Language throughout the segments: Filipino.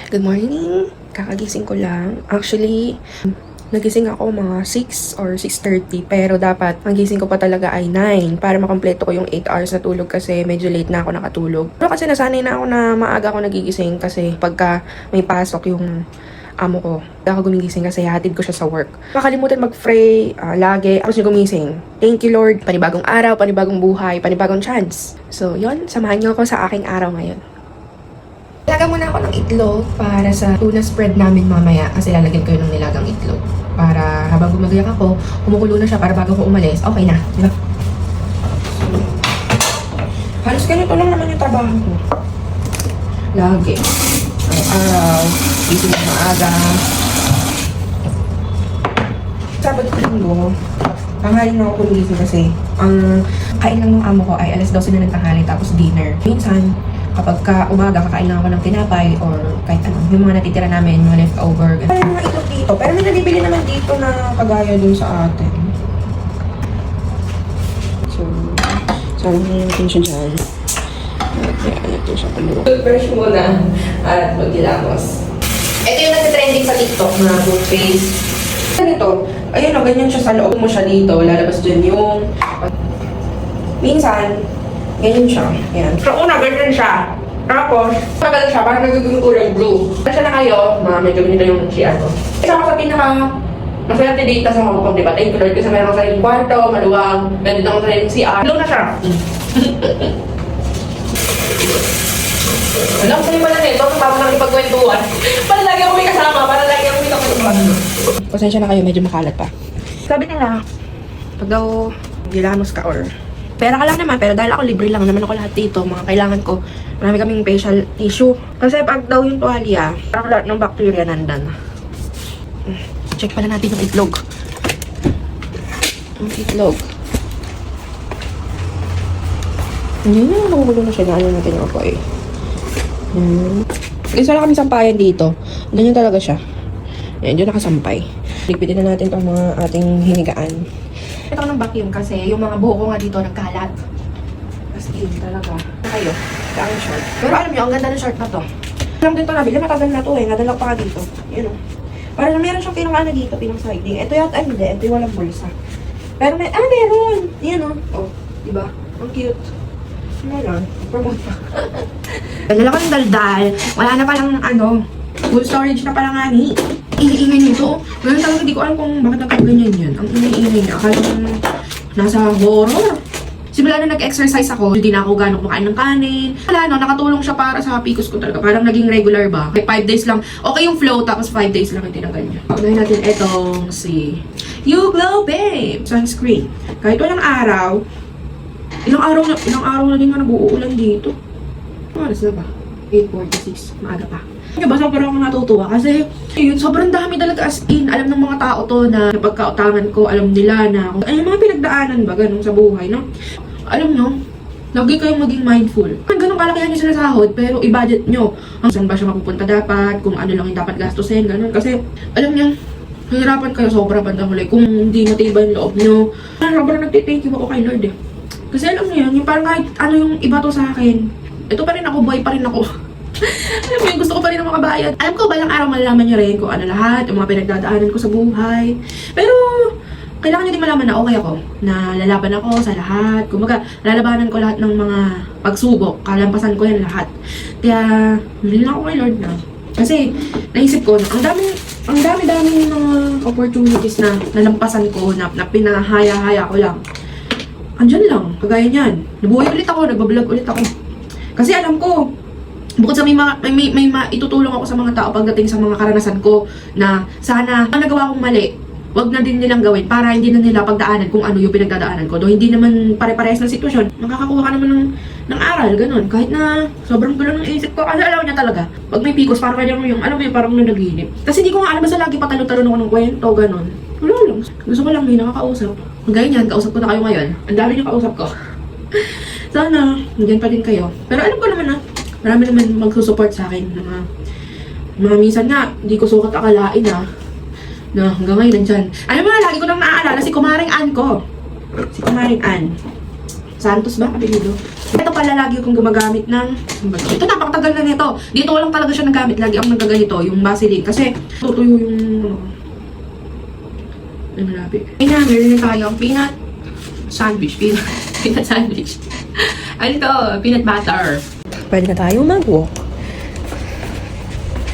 Good morning! Kakagising ko lang. Actually, nagising ako mga 6 or 6:30 pero dapat ang gising ko pa talaga ay 9 para makompleto ko yung 8 hours na tulog kasi medyo late na ako nakatulog. Pero kasi nasanay na ako na maaga ako nagigising kasi pagka may pasok yung amo ko, ako gumigising kasi hatid ko siya sa work. Makalimutan mag-pray lagi. Tapos yung gumising. Thank you Lord. Panibagong araw, panibagong buhay, panibagong chance. So yon, samahan niyo ako sa aking araw ngayon. Laga muna ako ng itlog para sa tuna spread namin mamaya kasi lalagyan ko yun ng nilagang itlog. Para habang gumagayak ako, kumukulo na siya para bago ko umalis, okay na. Diba? Halos ganito lang naman yung trabaho ko. Lagi. Araw-araw, gising na maaga. Sabado ko linggo, tanghali na ako kumigising kasi ang kain lang ng amo ko ay alas 12 na ng tanghali tapos dinner. Minsan, kapag umaga, kakain lang ako ng tinapay or kahit ano, yung mga natitira namin, mga leftover. Kaya mga itlog dito. Pero may nabibili naman dito na kagaya dun sa atin. So, sarang natin siya dyan. Kaya natin siya paluwa. Toothbrush muna at magkilamos. Ito yung nag-trending sa TikTok na toothpaste. Ganito, ayun o, ganyan siya sa loob mo siya dito. Lalabas dyan yung... Minsan, ganyan siya. Ayan. So, una, ganyan siya. Tapos, tagal siya, parang nagiging kulay blue. Kasi na kayo, medyo ganito yung siya ko. Isa ako sa pinaka maswerte dito sa Hong Kong, diba? Thank you Lord, kasi meron akong sariling kwarto, maluwang, ganito akong sariling CR. Blue na siya. Alam ko yung pala nito, tapos nang ipagkwentuhan. Para lagi ako may kasama, para lagi ako may kapag. Pasensya na kayo, medyo makalat pa. Sabi nila, pag daw gilamos ka or pera ka lang naman, pero dahil ako libre lang naman ako lahat dito, mga kailangan ko, marami kaming facial tissue. Kasi pag daw yung tuwalya, parang lahat ng bacteria nandan. Check pala natin yung itlog. Yung itlog. Hindi na, nakukulo na siya. Ano natin yung ako eh. Isa lang kami sampayan dito. Ganyan talaga siya. Yan, dyan nakasampay. Ligpitin na natin itong mga ating hinigaan. Ito ko ng vacuum kasi yung mga buho ko nga dito nagkalat. As in talaga. Na kayo, ang short. Pero alam niyo, ang ganda ng short na to. Alam din to nabili, matagal na to eh. Nadala ko pa nga dito. Yun o. Para na meron siyang pinang dito, pinang sliding. Ito yata, hindi. Ito yung walang bulsa. Pero may, meron! Yan o. Oh, diba? Ang cute. Meron. Promote pa. Nadala ko ng daldal. Wala na palang full storage na pala nga ni. Iingay nito. Ngayon talaga hindi ko alam kung bakit nagkaganyan yan. Ang ingay niya. Akala kong nasa horror. Simula na nag-exercise ako, hindi na ako gano'ng kumakain ng kanin. Wala no, nakatulong siya para sa PCOS ko talaga. Parang naging regular ba? Like 5 days lang. Okay yung flow, tapos 5 days lang yung tinanggal niya. Unahin natin itong si You Glow Babe sunscreen. Kahit walang araw, ilang araw na din nga nag-uulan dito. Ano oras na ba? 8:46. Maaga pa. Basta parang ako natutuwa kasi yun, sobrang dami talaga as in. Alam ng mga tao to na pagkautangan ko, alam nila na kung ano yung mga pinagdaanan ba ganun sa buhay, no? Alam nyo, lagi kayong maging mindful. Ganun kalakihan nyo sinasahod, pero i-budget nyo. Saan ba siya mapupunta dapat, kung ano lang yung dapat gastusin, ganun. Kasi, alam nyo, hihirapan kayo sobra bandang huli kung hindi matibay yung loob nyo. Sobrang nagtithank you ako kay Lord eh. Kasi alam nyo yun, yung parang kahit ano yung iba to sa akin, ito pa rin ako, boy pa rin ako. Alam mo yun, gusto ko pa rin ng mga bayad. Alam ko, balang araw malalaman nyo rin kung ano lahat, yung mga pinagdadaanan ko sa buhay. Pero, kailangan nyo din malaman na okay ako. Na lalaban ako sa lahat. Kumbaga, lalabanan ko lahat ng mga pagsubok. Kalampasan ko yan lahat. Kaya, hindi lang ako kay Lord na. Kasi, naisip ko na ang dami-dami mga opportunities na nalampasan ko, na pinahaya-haya ko lang. Andyan lang, kagaya niyan. Nabuhay ulit ako, nagbablog ulit ako. Kasi alam ko, bukod sa may itutulong ako sa mga tao pagdating sa mga karanasan ko na sana ang nagawa kong mali, wag na din nilang gawin para hindi na nila pagdaanan kung ano yung pinagdadaanan ko. Though hindi naman pare-parehas ng sitwasyon, makakakuha ka naman ng aral, ganun. Kahit na sobrang gulo ng isip ko, kasi alam niya talaga. Pag may PCOS, parang kanya mo yung, alam mo yung parang nanaginip. Kasi hindi ko nga alam, basta lagi patalo-talo ako ng kwento, ganun. Wala lang. Gusto ko lang may nakakausap. Gaya niyan, kausap ko na kayo ngayon. Ang dami niyo kausap ko. Sana, nandiyan pa din kayo. Pero alam ko naman na, marami naman magsusupport sa akin. Mga minsan nga, hindi ko sukat akalain na hanggang ngayon nandyan. Alam mo na, lagi ko nang naaalala si Kumaring Ann ko. Si Kumaring Ann. Santos ba? Apelido. Ito pala lagi akong gumagamit ng... Ito napakatagal na nito. Dito ko lang talaga siya nagamit. Lagi akong nagaganito, yung Vaseline. Kasi tutuyo yung... Ano labi. Ayun na, meron na tayo. Peanut sandwich. Peanut sandwich. Ano ito? Peanut butter. Pwede na tayo mag-walk.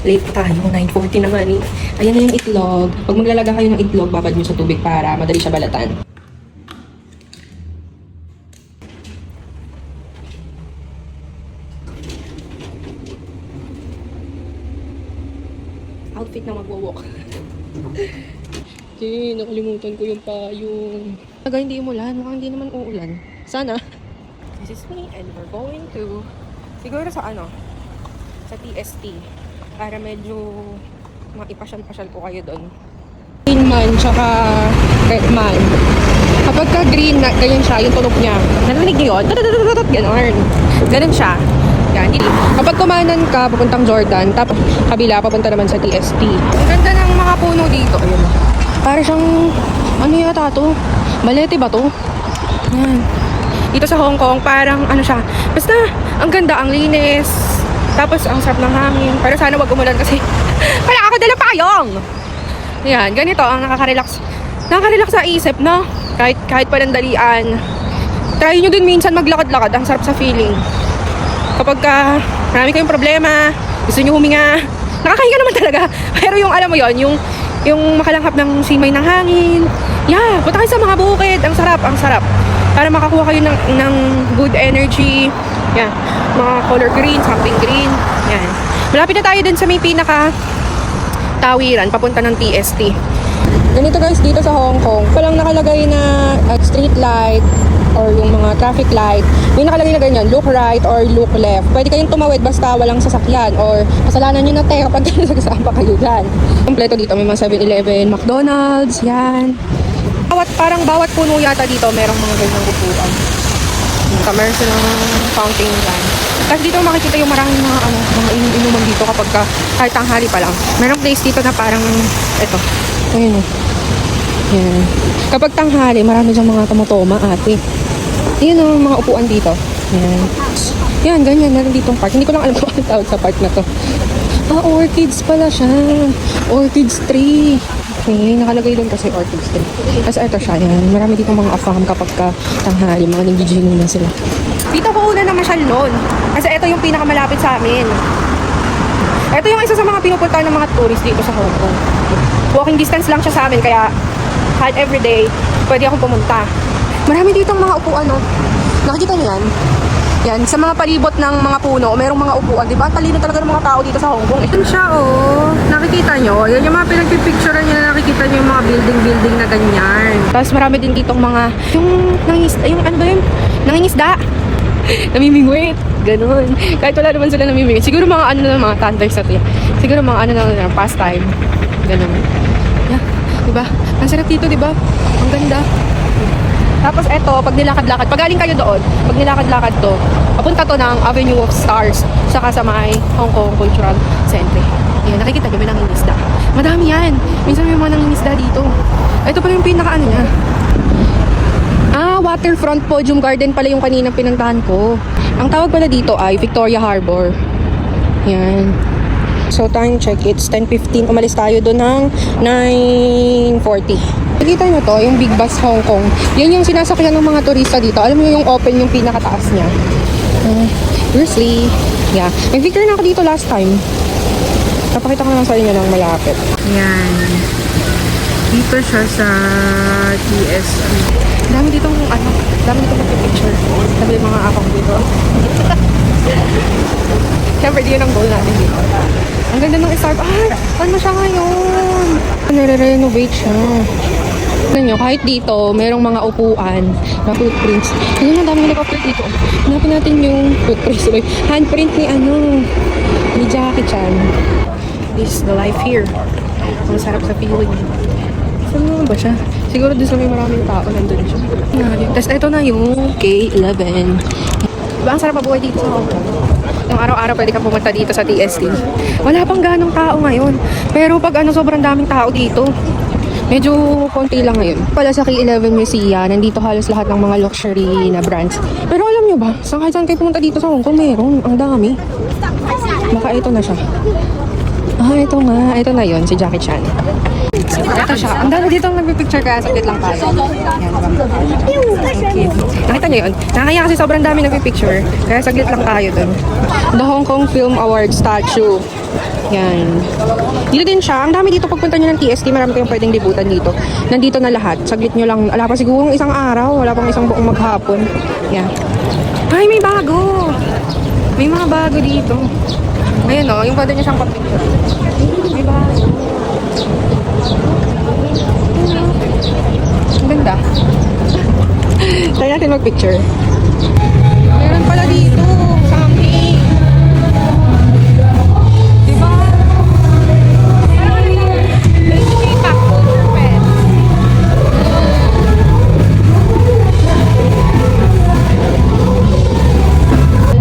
Late pa tayo. 9:40 naman eh. Ayan na yung itlog. Pag maglalaga kayo ng itlog, babad nyo sa tubig para madali siya balatan. Outfit na magwo-walk. Okay, nakalimutan ko yung payong. Taga hindi umulan, mukhang hindi naman uulan. Sana. This is me and we're going to siguro sa sa TST para medyo maipasyal-pasyal ko kayo doon. Green man tsaka red man. Kapag ka green na ganyan siya, yung tunog niya. Narinig niyo yun? Ganon. Ganon siya. Yan. Kapag kumanan ka, papuntang Jordan, tapos kabila, papunta naman sa TST. Ang ganda ng mga puno dito. Ayun. Para siyang, ano yata to? Balete ba to? Yan. Dito sa Hong Kong, parang ano siya. Basta, ang ganda, ang linis. Tapos, ang sarap ng hangin. Pero sana wag umulan kasi wala ako dala payong. Yan, ganito ang nakaka-relax. Nakaka-relax sa isip, no? Kahit palandalian. Try nyo din minsan maglakad-lakad. Ang sarap sa feeling. Kapag marami kayong problema, gusto nyo huminga, nakakahinga naman talaga. Pero yung alam mo yon, yung makalanghap ng simay ng hangin. Yeah, punta kayo sa mga bukid. Ang sarap, ang sarap. Para makakuha kayo ng good energy. Yan, mga color green, something green. Yan. Malapit na tayo dun sa may pinaka tawiran, papunta ng TST. Ganito guys, dito sa Hong Kong, palang nakalagay na street light or yung mga traffic light, may nakalagay na ganyan, look right or look left. Pwede kayong tumawid basta walang sasakyan or kasalanan nyo na tayo kapag nagsasaan pa kayo dyan. Kompleto dito, may mga 7-Eleven, McDonald's, yan. Bawat puno yata dito, merong mga ganyang upuan. Commercial ng fountain yan. Tapos dito makikita yung maraming mga inuman dito kapag kahit tanghali pa lang. Merong place dito na parang, eto, ayun o. Yan. Kapag tanghali, marami dyan mga tomotoma, ate. Yun o, mga upuan dito. Yan. Yan, ganyan. Meron ditong park. Hindi ko lang alam kung ano tawag sa park na to. Orchids pala siya. Orchids tree. Okay, nakalagay doon kasi orchids tree. Tapos ito siya, yan. Marami ditong mga afam kapag tanghali. Mga nagigino na sila. Dito ko una na masyal noon. Kasi ito yung pinakamalapit sa amin. Ito yung isa sa mga pinupuntahan ng mga tourist dito sa Hong Kong. Walking distance lang siya sa amin, kaya kahit everyday, pwede akong pumunta. Marami dito mga upuan, no? Nakikita niyo yan? Yan, sa mga palibot ng mga puno, merong mga upuan. Diba? Talino talaga ng mga tao dito sa Hong Kong. Ito siya, oh. Nakikita nyo? Yan yung mga pinagpipicturean nyo na nakikita nyo yung mga building na ganyan. Tapos marami din ditong mga, yung ano ba yun? Nangingisda. Namimingwit. Ganun. Kahit wala naman sila namimingwit. Siguro mga mga thunders na to. Siguro mga pastime. Ganun. Yeah. Diba? Ang sarap dito, diba? Ang ganda. Tapos eto, pag nilakad-lakad, pag galing kayo doon, pag nilakad-lakad to, papunta to ng Avenue of Stars, saka sa may Hong Kong Cultural Center. Ayan, nakikita nyo, may nangingisda. Madami yan. Minsan may mga nangingisda dito. Ito pala yung pinaka niya. Waterfront Podium Garden pala yung kaninang pinuntahan ko. Ang tawag pala dito ay Victoria Harbor. Yan. So, time check. It's 10:15. Umalis tayo doon ng 9:40. Nakikita nyo to, yung Big Bus Hong Kong. Yan yung sinasakyan ng mga turista dito. Alam mo yung open, yung pinakataas niya. Seriously. Yeah. May picture na ako dito last time. Kapakita ko lang sa inyo ng malapit. Yan. Dito siya sa TST. Dami ditong dami ditong picture. Sabi yung mga akong dito. Siyempre, di yun ang goal natin dito. Ang ganda ng Starbucks. Ano siya ngayon? Nare-renovate siya. Tignan nyo, kahit dito, merong mga upuan na footprints. Tignan nyo, dami nag-upload dito. Hanapin natin yung footprints. Handprint ni Jackie Chan. This is the life here. Ang sarap sa feeling. Saan naman ba siya? Siguro doon sa may maraming tao, nandun siya. Tapos ito na yung K11. Diba ang sarap mabuhay dito sa Hong Kong? Yung araw-araw pwede kang pumunta dito sa TST. Wala pang ganong tao ngayon. Pero pag sobrang daming tao dito. Medyo konti lang ngayon. Pala sa K11 Museum, nandito halos lahat ng mga luxury na brands. Pero alam nyo ba, kahit saan kayo pumunta dito sa Hong Kong, meron. Ang dami. Baka ito na siya. Ito nga. Ito na yon si Jackie Chan. Ito siya. Ang dami dito ang nagpipicture kaya saglit lang tayo. Okay. Nakita niyo yun? Nakakaya kasi sobrang dami nagpipicture. Kaya saglit lang tayo dun. The Hong Kong Film Award statue. Yan. Dito din siya. Ang dami dito pagpunta nyo ng TST. Marami kayong pwedeng libutan dito. Nandito na lahat. Saglit nyo lang. Wala pa siguro isang araw. Wala pang isang buong maghapon. Yan. Ay, may bago. May mga bago dito. Ayun o. Yung pwede nyo siyang pag-picture. May bago. Ang ganda. Try natin mag-picture. Meron pala dito. Something. Diba?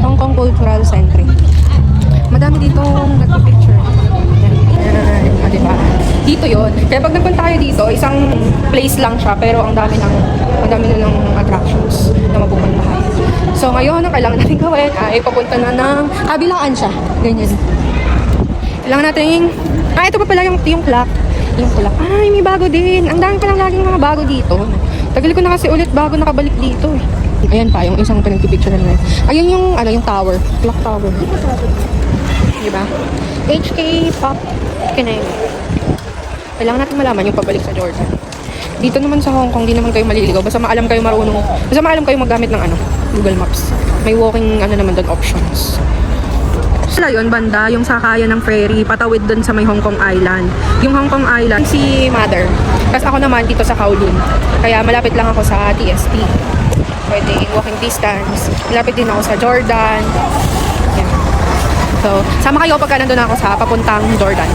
Hong Kong Cultural Center. Madami dito nagpipicture. Yan. Diba? Dito yon. Kaya pag nagpunta tayo dito, isang place lang siya, pero ang dami na ng attractions na mapupuntahan. So ngayon, ang kailangan natin gawin ay papunta na ng kabilaan siya. Ganyan. Kailangan natin ito pa pala yung clock. Yung clock. Ay, may bago din. Ang dami pa lang laging mga bago dito. Tagal ko na kasi ulit bago nakabalik dito eh. Ayan pa, yung isang pinagpipicture na yun. Ayun yung tower. Clock tower. Diba? HK Pop Kinay. Kailangan natin malaman yung pabalik sa Jordan. Dito naman sa Hong Kong, di naman kayo maliligaw. Basta maalam kayo magamit ng Google Maps. May walking naman doon options. Sila yun, banda, yung sakayan ng ferry, patawid doon sa may Hong Kong Island. Yung Hong Kong Island, si Mother. Tapos ako naman dito sa Kowloon. Kaya malapit lang ako sa TST. Pwede walking distance. Malapit din ako sa Jordan. Yan. So, sama kayo pagka nandun ako sa papuntang Jordan.